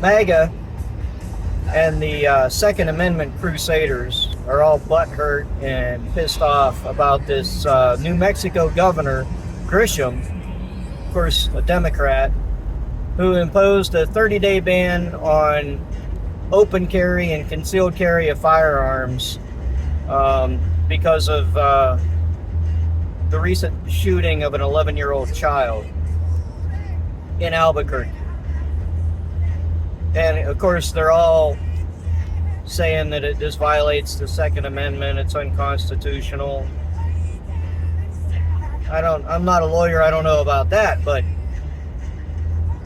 MAGA and the Second Amendment crusaders are all butthurt and pissed off about this New Mexico governor, Grisham, of course, a Democrat, who imposed a 30-day ban on open carry and concealed carry of firearms because of the recent shooting of an 11-year-old child in Albuquerque. And of course, they're all saying that this violates the Second Amendment, it's unconstitutional. I'm not a lawyer, I don't know about that, but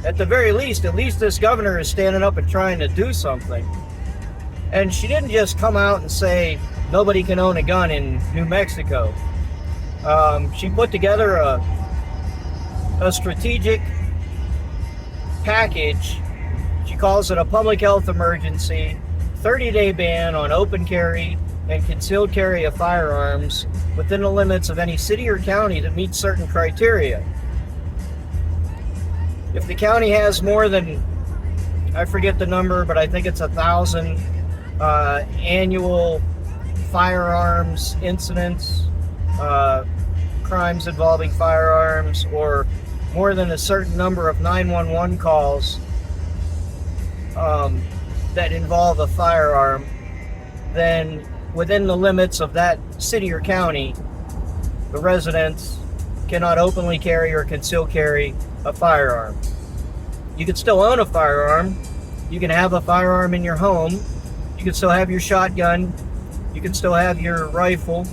at the very least, at least this governor is standing up and trying to do something. And she didn't just come out and say nobody can own a gun in New Mexico. She put together a strategic package. She calls it a public health emergency, 30-day ban on open carry and concealed carry of firearms within the limits of any city or county that meets certain criteria. If the county has more than, I forget the number, but I think it's 1,000 annual firearms incidents, crimes involving firearms, or more than a certain number of 911 calls that involve a firearm, then within the limits of that city or county, the residents cannot openly carry or conceal carry a firearm. You can still own a firearm. You can have a firearm in your home. You can still have your shotgun. You can still have your rifle.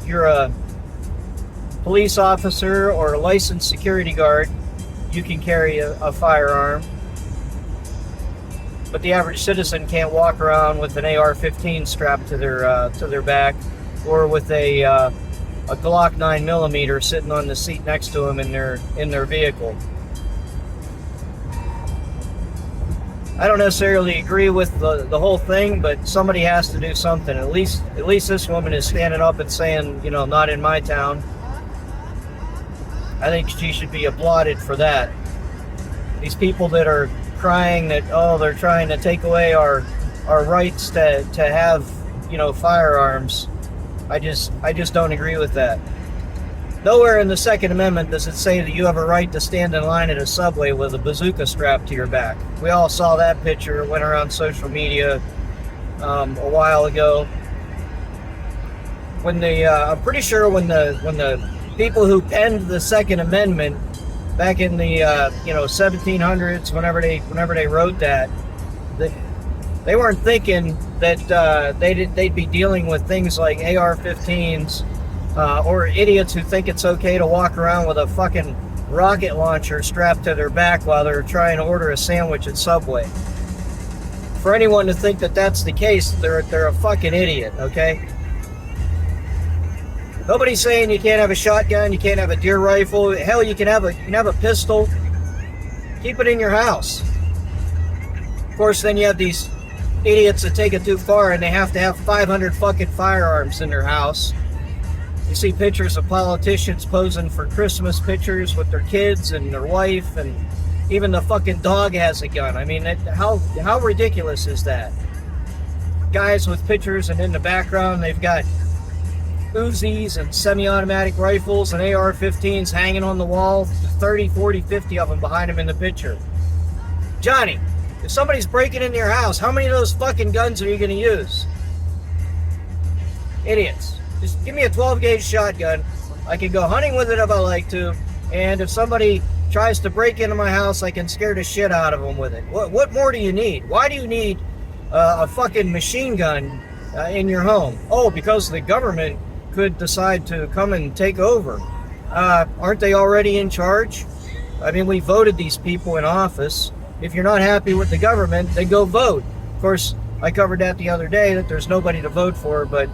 If you're a police officer or a licensed security guard, you can carry a firearm. But the average citizen can't walk around with an AR-15 strapped to their back, or with a Glock 9mm sitting on the seat next to them in their vehicle. I don't necessarily agree with the whole thing, but somebody has to do something. At least this woman is standing up and saying, not in my town. I think she should be applauded for that. These people that are crying that, they're trying to take away our rights to have, firearms. I just don't agree with that. Nowhere in the Second Amendment does it say that you have a right to stand in line at a subway with a bazooka strapped to your back. We all saw that picture. It went around social media a while ago. I'm pretty sure when the people who penned the Second Amendment back in the 1700s, whenever they wrote that, they weren't thinking that they'd be dealing with things like AR-15s or idiots who think it's okay to walk around with a fucking rocket launcher strapped to their back while they're trying to order a sandwich at Subway. For anyone to think that that's the case, they're a fucking idiot, okay? Nobody's saying you can't have a shotgun, you can't have a deer rifle. Hell, you can have a pistol. Keep it in your house. Of course, then you have these idiots that take it too far and they have to have 500 fucking firearms in their house. You see pictures of politicians posing for Christmas pictures with their kids and their wife, and even the fucking dog has a gun. I mean, how ridiculous is that? Guys with pictures, and in the background they've got Uzis and semi-automatic rifles and AR-15s hanging on the wall, 30, 40, 50 of them behind them in the picture. Johnny, if somebody's breaking into your house, how many of those fucking guns are you going to use? Idiots. Just give me a 12-gauge shotgun. I can go hunting with it if I like to, and if somebody tries to break into my house, I can scare the shit out of them with it. What more do you need? Why do you need a fucking machine gun in your home? Oh, because the government could decide to come and take over. Aren't they already in charge? I mean, we voted these people in office. If you're not happy with the government, then go vote. Of course, I covered that the other day, that there's nobody to vote for, but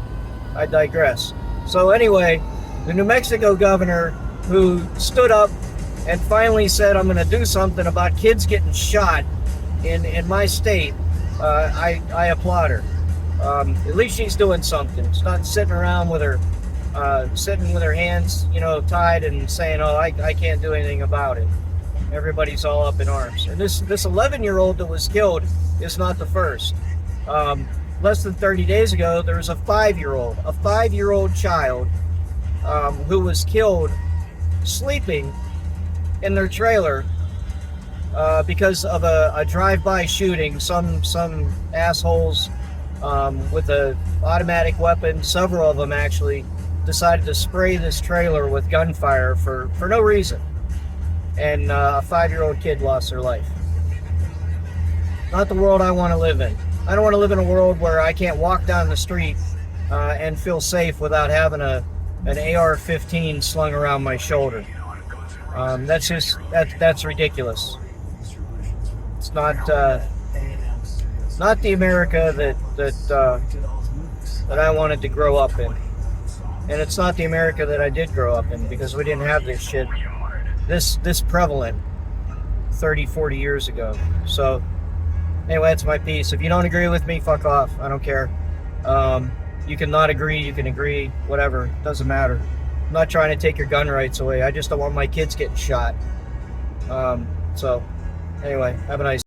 I digress. So anyway, the New Mexico governor who stood up and finally said, I'm going to do something about kids getting shot in my state, I applaud her. At least she's doing something. She's not sitting around with her hands, tied and saying, I can't do anything about it. everybody's all up in arms. And this 11-year-old that was killed is not the first. Less than 30 days ago, there was a 5-year-old child who was killed sleeping in their trailer because of a drive-by shooting. Some assholes with an automatic weapon, several of them actually, decided to spray this trailer with gunfire for no reason. And a 5-year-old kid lost their life. Not the world I want to live in. I don't want to live in a world where I can't walk down the street and feel safe without having an AR-15 slung around my shoulder. That's ridiculous. It's not the America that I wanted to grow up in, and it's not the America that I did grow up in, because we didn't have this shit this prevalent 30, 40 years ago. So anyway, that's my piece. If you don't agree with me, fuck off. I don't care. You can not agree, you can agree, whatever. Doesn't matter. I'm not trying to take your gun rights away. I just don't want my kids getting shot. So anyway, have a nice